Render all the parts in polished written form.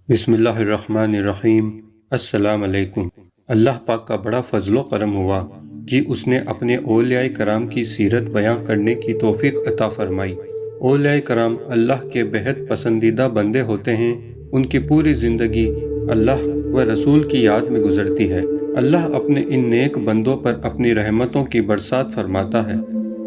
بسم اللہ الرحمن الرحیم۔ السلام علیکم۔ اللہ پاک کا بڑا فضل و کرم ہوا کہ اس نے اپنے اولیاء کرام کی سیرت بیاں کرنے کی توفیق عطا فرمائی۔ اولیاء کرام اللہ کے بہت پسندیدہ بندے ہوتے ہیں۔ ان کی پوری زندگی اللہ و رسول کی یاد میں گزرتی ہے۔ اللہ اپنے ان نیک بندوں پر اپنی رحمتوں کی برسات فرماتا ہے۔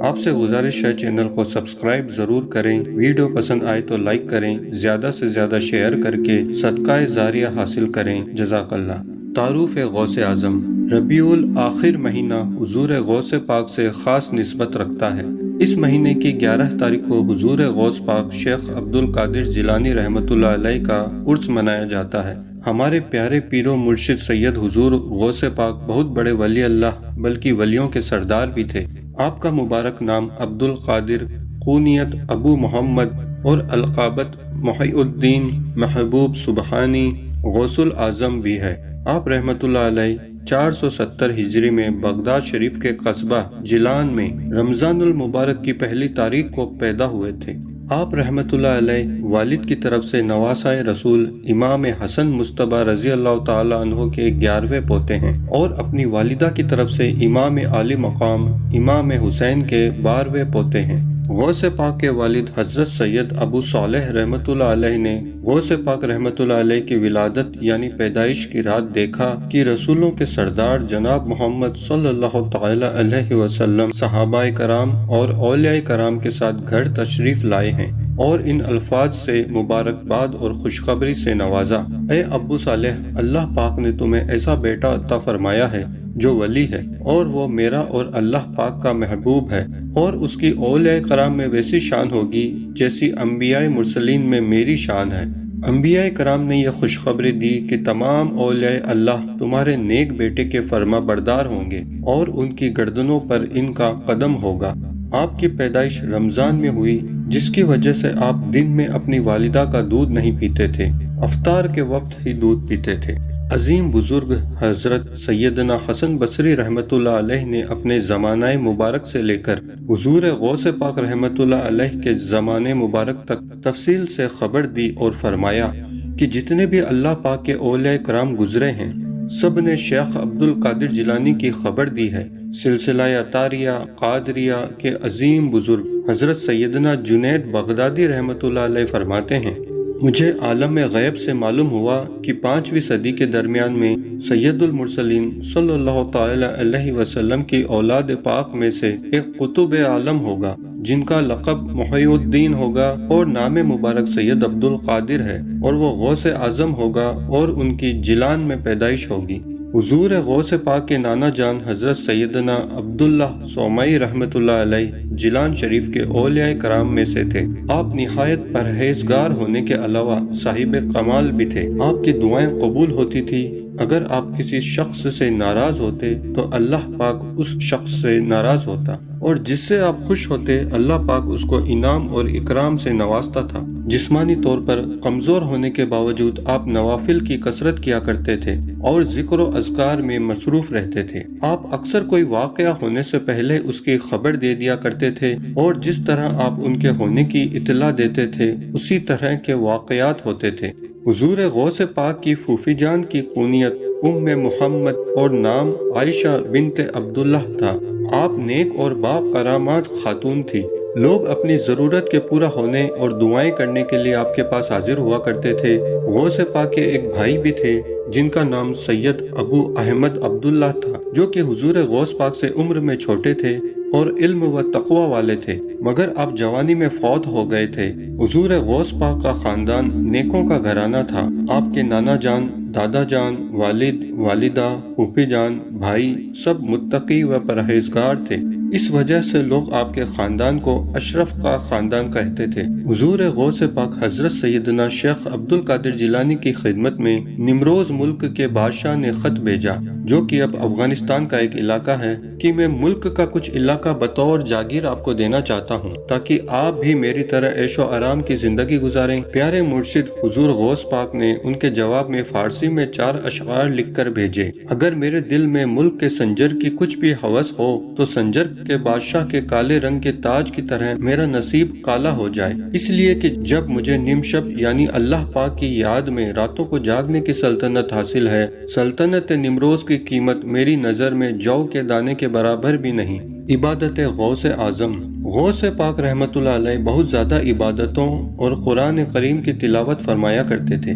آپ سے گزارش ہے چینل کو سبسکرائب ضرور کریں، ویڈیو پسند آئے تو لائک کریں، زیادہ سے زیادہ شیئر کر کے صدقہ جاریہ حاصل کریں، جزاک اللہ۔ تعارف غوث اعظم۔ ربیع الآخر مہینہ حضور غوث پاک سے خاص نسبت رکھتا ہے۔ اس مہینے کی 11 تاریخ کو حضور غوث پاک شیخ عبد القادر جیلانی رحمۃ اللہ علیہ کا عرس منایا جاتا ہے۔ ہمارے پیارے پیر و مرشد سید حضور غوث پاک بہت بڑے ولی اللہ بلکہ ولیوں کے سردار بھی تھے۔ آپ کا مبارک نام عبد القادر، کونیت ابو محمد اور القابت محی الدین محبوب سبحانی غوث الاعظم بھی ہے۔ آپ رحمۃ اللہ علیہ 470 ہجری میں بغداد شریف کے قصبہ جیلان میں رمضان المبارک کی پہلی تاریخ کو پیدا ہوئے تھے۔ آپ رحمۃ اللہ علیہ والد کی طرف سے نواسۂ رسول امام حسن مجتبیٰ رضی اللہ تعالی عنہ کے 11ویں پوتے ہیں، اور اپنی والدہ کی طرف سے امام عالی مقام امام حسین کے 12ویں پوتے ہیں۔ غوث پاک کے والد حضرت سید ابو صالح رحمۃ اللہ علیہ نے غوث پاک رحمۃ اللہ علیہ کی ولادت یعنی پیدائش کی رات دیکھا کہ رسولوں کے سردار جناب محمد صلی اللہ تعالی علیہ وسلم صحابہ کرام اور اولیاء کرام کے ساتھ گھر تشریف لائے ہیں، اور ان الفاظ سے مبارکباد اور خوشخبری سے نوازا۔ اے ابو صالح، اللہ پاک نے تمہیں ایسا بیٹا عطا فرمایا ہے جو ولی ہے، اور وہ میرا اور اللہ پاک کا محبوب ہے، اور اس کی اولیاء کرام میں ویسی شان ہوگی جیسی انبیاء مرسلین میں میری شان ہے۔ انبیاء کرام نے یہ خوشخبری دی کہ تمام اولیاء اللہ تمہارے نیک بیٹے کے فرما بردار ہوں گے، اور ان کی گردنوں پر ان کا قدم ہوگا۔ آپ کی پیدائش رمضان میں ہوئی، جس کی وجہ سے آپ دن میں اپنی والدہ کا دودھ نہیں پیتے تھے، افطار کے وقت ہی دودھ پیتے تھے۔ عظیم بزرگ حضرت سیدنا حسن بصری رحمۃ اللہ علیہ نے اپنے زمانہ مبارک سے لے کر حضور غوث پاک رحمۃ اللہ علیہ کے زمانے مبارک تک تفصیل سے خبر دی اور فرمایا کہ جتنے بھی اللہ پاک کے اولیاء کرام گزرے ہیں، سب نے شیخ عبد القادر جیلانی کی خبر دی ہے۔ سلسلہ اطاریہ قادریہ کے عظیم بزرگ حضرت سیدنا جنید بغدادی رحمۃ اللہ علیہ فرماتے ہیں، مجھے عالم غیب سے معلوم ہوا کہ 5ویں صدی کے درمیان میں سید المرسلین صلی اللہ تعالی علیہ وسلم کی اولاد پاک میں سے ایک قطب عالم ہوگا جن کا لقب محی الدین ہوگا اور نام مبارک سید عبد القادر ہے، اور وہ غوث اعظم ہوگا اور ان کی جیلان میں پیدائش ہوگی۔ حضور غوث پاک کے نانا جان حضرت سیدنا عبداللہ صومعی رحمۃ اللہ علیہ جیلان شریف کے اولیاء کرام میں سے تھے۔ آپ نہایت پرہیزگار ہونے کے علاوہ صاحب کمال بھی تھے۔ آپ کی دعائیں قبول ہوتی تھی۔ اگر آپ کسی شخص سے ناراض ہوتے تو اللہ پاک اس شخص سے ناراض ہوتا، اور جس سے آپ خوش ہوتے اللہ پاک اس کو انعام اور اکرام سے نوازتا تھا۔ جسمانی طور پر کمزور ہونے کے باوجود آپ نوافل کی کثرت کیا کرتے تھے اور ذکر و اذکار میں مصروف رہتے تھے۔ آپ اکثر کوئی واقعہ ہونے سے پہلے اس کی خبر دے دیا کرتے تھے، اور جس طرح آپ ان کے ہونے کی اطلاع دیتے تھے اسی طرح کے واقعات ہوتے تھے۔ حضور غوث پاک کی پھوپھی جان کی کونیت ام محمد اور نام عائشہ بنت عبداللہ تھا۔ آپ نیک اور با کرامات خاتون تھی۔ لوگ اپنی ضرورت کے پورا ہونے اور دعائیں کرنے کے لیے آپ کے پاس حاضر ہوا کرتے تھے۔ غوث پاک کے ایک بھائی بھی تھے جن کا نام سید ابو احمد عبداللہ تھا، جو کہ حضور غوث پاک سے عمر میں چھوٹے تھے اور علم و تقوی والے تھے، مگر آپ جوانی میں فوت ہو گئے تھے۔ حضور غوث پاک کا خاندان نیکوں کا گھرانہ تھا۔ آپ کے نانا جان، دادا جان، والد، والدہ، پھوپھی جان، بھائی سب متقی و پرہیزگار تھے۔ اس وجہ سے لوگ آپ کے خاندان کو اشرف کا خاندان کہتے تھے۔ حضور غوث پاک حضرت سیدنا شیخ عبد القادر جیلانی کی خدمت میں نمروز ملک کے بادشاہ نے خط بھیجا، جو کہ اب افغانستان کا ایک علاقہ ہے، کہ میں ملک کا کچھ علاقہ بطور جاگیر آپ کو دینا چاہتا ہوں تاکہ آپ بھی میری طرح عیش و آرام کی زندگی گزاریں۔ پیارے مرشد حضور غوث پاک نے ان کے جواب میں فارسی میں 4 اشعار لکھ کر بھیجے۔ اگر میرے دل میں ملک کے سنجر کی کچھ بھی ہوس ہو تو سنجر کے بادشاہ کے کالے رنگ کے تاج کی طرح میرا نصیب کالا ہو جائے، اس لیے کہ جب مجھے نیم شب یعنی اللہ پاک کی یاد میں راتوں کو جاگنے کی سلطنت حاصل ہے، سلطنت نمروز کی قیمت میری نظر میں جو کے دانے کے برابر بھی نہیں۔ عبادت غوث اعظم۔ غوث پاک رحمت اللہ علیہ بہت زیادہ عبادتوں اور قرآن کریم کی تلاوت فرمایا کرتے تھے،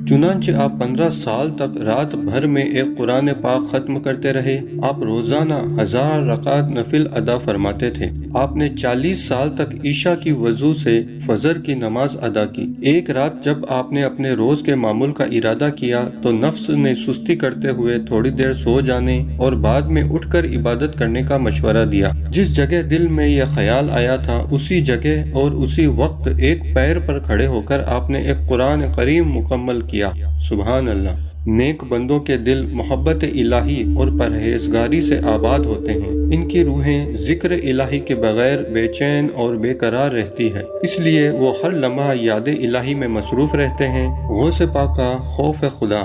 چنانچہ آپ 15 سال تک رات بھر میں ایک قرآن پاک ختم کرتے رہے۔ آپ روزانہ 1000 رکعت نفل ادا فرماتے تھے۔ آپ نے 40 سال تک عشاء کی وضو سے فجر کی نماز ادا کی۔ ایک رات جب آپ نے اپنے روز کے معمول کا ارادہ کیا تو نفس نے سستی کرتے ہوئے تھوڑی دیر سو جانے اور بعد میں اٹھ کر عبادت کرنے کا مشورہ دیا۔ جس جگہ دل میں یہ خیال آیا تھا اسی جگہ اور اسی وقت ایک پیر پر کھڑے ہو کر آپ نے ایک قرآن کریم مکمل کیا۔ سبحان اللہ۔ نیک بندوں کے دل محبت الہی اور پرہیزگاری سے آباد ہوتے ہیں، ان کی روحیں ذکر الہی کے بغیر بے چین اور بے قرار رہتی ہے، اس لیے وہ ہر لمحہ یاد الہی میں مصروف رہتے ہیں۔ غوث پاک کا خوف خدا۔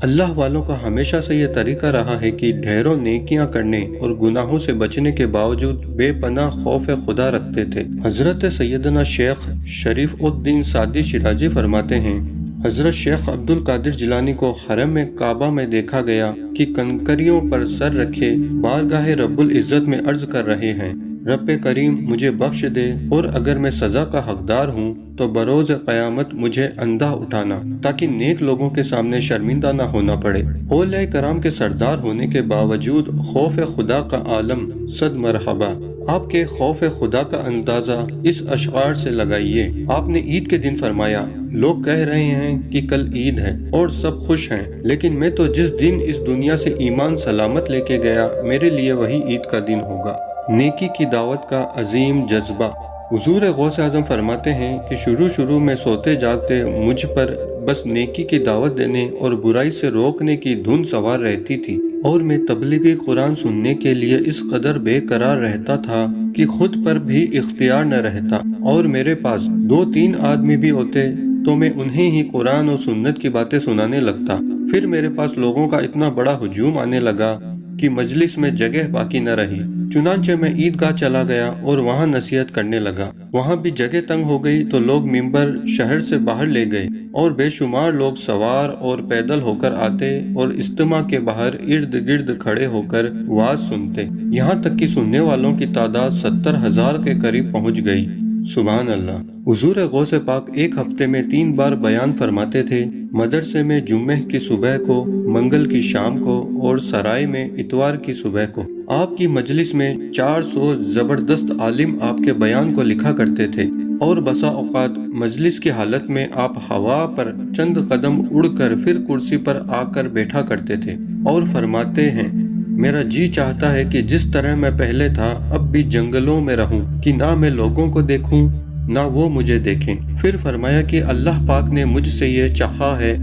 اللہ والوں کا ہمیشہ سے یہ طریقہ رہا ہے کہ ڈھیروں نیکیاں کرنے اور گناہوں سے بچنے کے باوجود بے پناہ خوف خدا رکھتے تھے۔ حضرت سیدنا شیخ شریف الدین سعدی شیرازی فرماتے ہیں، حضرت شیخ عبد القادر جیلانی کو حرم کعبہ میں دیکھا گیا کہ کنکریوں پر سر رکھے بارگاہ رب العزت میں عرض کر رہے ہیں، رب کریم مجھے بخش دے، اور اگر میں سزا کا حقدار ہوں تو بروز قیامت مجھے اندھا اٹھانا تاکہ نیک لوگوں کے سامنے شرمندہ نہ ہونا پڑے۔ اولیاء کرام کے سردار ہونے کے باوجود خوف خدا کا عالم صد مرحبا۔ آپ کے خوف خدا کا اندازہ اس اشعار سے لگائیے۔ آپ نے عید کے دن فرمایا، لوگ کہہ رہے ہیں کہ کل عید ہے اور سب خوش ہیں، لیکن میں تو جس دن اس دنیا سے ایمان سلامت لے کے گیا میرے لیے وہی عید کا دن ہوگا۔ نیکی کی دعوت کا عظیم جذبہ۔ حضور غوث اعظم فرماتے ہیں کہ شروع میں سوتے جاگتے مجھ پر بس نیکی کی دعوت دینے اور برائی سے روکنے کی دھن سوار رہتی تھی، اور میں تبلیغی قرآن سننے کے لیے اس قدر بے قرار رہتا تھا کہ خود پر بھی اختیار نہ رہتا، اور میرے پاس 2-3 آدمی بھی ہوتے تو میں انہیں ہی قرآن اور سنت کی باتیں سنانے لگتا۔ پھر میرے پاس لوگوں کا اتنا بڑا ہجوم آنے لگا کہ مجلس میں جگہ باقی نہ رہی، چنانچہ میں عیدگاہ چلا گیا اور وہاں نصیحت کرنے لگا۔ وہاں بھی جگہ تنگ ہو گئی تو لوگ ممبر شہر سے باہر لے گئے، اور بے شمار لوگ سوار اور پیدل ہو کر آتے اور اجتماع کے باہر ارد گرد کھڑے ہو کر واز سنتے، یہاں تک کہ سننے والوں کی تعداد 70,000 کے قریب پہنچ گئی۔ سبحان اللہ۔ حضور غوث پاک ایک ہفتے میں 3 بار بیان فرماتے تھے، مدرسے میں جمعہ کی صبح کو، منگل کی شام کو، اور سرائے میں اتوار کی صبح کو۔ آپ کی مجلس میں 400 زبردست عالم آپ کے بیان کو لکھا کرتے تھے، اور بسا اوقات مجلس کی حالت میں آپ ہوا پر چند قدم اڑ کر پھر کرسی پر آ کر بیٹھا کرتے تھے اور فرماتے ہیں، میرا جی چاہتا ہے کہ جس طرح میں پہلے تھا اب بھی جنگلوں میں رہوں، کہ نہ میں لوگوں کو دیکھوں نہ وہ مجھے دیکھیں۔ پھر فرمایا کہ اللہ پاک نے مجھ سے یہ چاہا ہے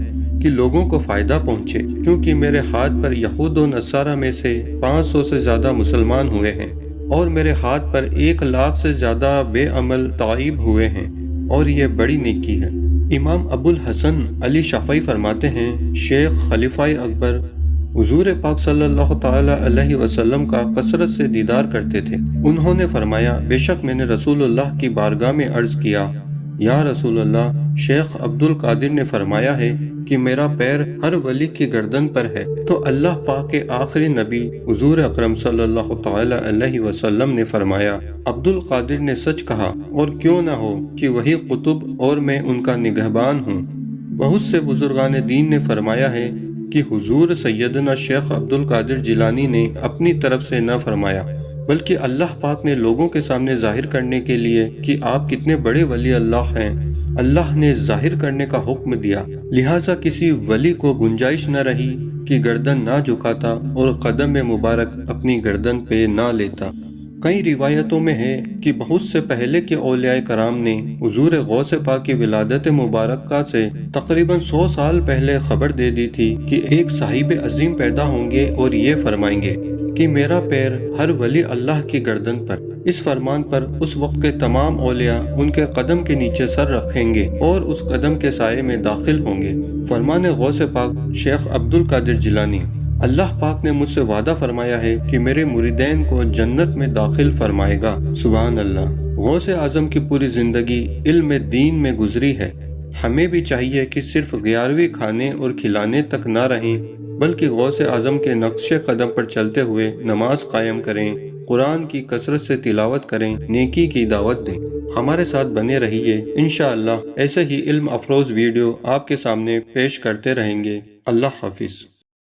کہ لوگوں کو فائدہ پہنچے، کیونکہ میرے ہاتھ پر یہود و نصارہ میں سے 500 سے زیادہ مسلمان ہوئے ہیں، اور میرے ہاتھ پر 1,00,000 سے زیادہ بے عمل تائب ہوئے ہیں، اور یہ بڑی نیکی ہے۔ امام ابو الحسن علی شافعی فرماتے ہیں، شیخ خلیفہ اکبر حضور پاک صلی اللہ تعالی علیہ وسلم کا کثرت سے دیدار کرتے تھے۔ انہوں نے فرمایا، بے شک میں نے رسول اللہ کی بارگاہ میں عرض کیا، یا رسول اللہ، شیخ عبد القادر نے فرمایا ہے کہ میرا پیر ہر ولی کی گردن پر ہے، تو اللہ پاک کے آخری نبی حضور اکرم صلی اللہ تعالی علیہ وسلم نے فرمایا، عبد القادر نے سچ کہا، اور کیوں نہ ہو کہ وہی قطب اور میں ان کا نگہبان ہوں۔ بہت سے بزرگان دین نے فرمایا ہے کہ حضور سیدنا شیخ عبد القادر جیلانی نے اپنی طرف سے نہ فرمایا، بلکہ اللہ پاک نے لوگوں کے سامنے ظاہر کرنے کے لیے کہ آپ کتنے بڑے ولی اللہ ہیں، اللہ نے ظاہر کرنے کا حکم دیا، لہٰذا کسی ولی کو گنجائش نہ رہی کہ گردن نہ جھکاتا اور قدم مبارک اپنی گردن پہ نہ لیتا۔ کئی روایتوں میں ہے کہ بہت سے پہلے کے اولیاء کرام نے حضور غوث پاک کی ولادت مبارکہ سے تقریباً 100 سال پہلے خبر دے دی تھی کہ ایک صاحب عظیم پیدا ہوں گے اور یہ فرمائیں گے کہ میرا پیر ہر ولی اللہ کی گردن پر۔ اس فرمان پر اس وقت کے تمام اولیاء ان کے قدم کے نیچے سر رکھیں گے اور اس قدم کے سائے میں داخل ہوں گے۔ فرمان غوث پاک شیخ عبد القادر جیلانی۔ اللہ پاک نے مجھ سے وعدہ فرمایا ہے کہ میرے مریدین کو جنت میں داخل فرمائے گا۔ سبحان اللہ۔ غوث اعظم کی پوری زندگی علم دین میں گزری ہے۔ ہمیں بھی چاہیے کہ صرف 11ویں کھانے اور کھلانے تک نہ رہیں، بلکہ غوث اعظم کے نقش قدم پر چلتے ہوئے نماز قائم کریں، قرآن کی کثرت سے تلاوت کریں، نیکی کی دعوت دیں۔ ہمارے ساتھ بنے رہیے، انشاءاللہ ایسے ہی علم افروز ویڈیو آپ کے سامنے پیش کرتے رہیں گے۔ اللہ حافظ۔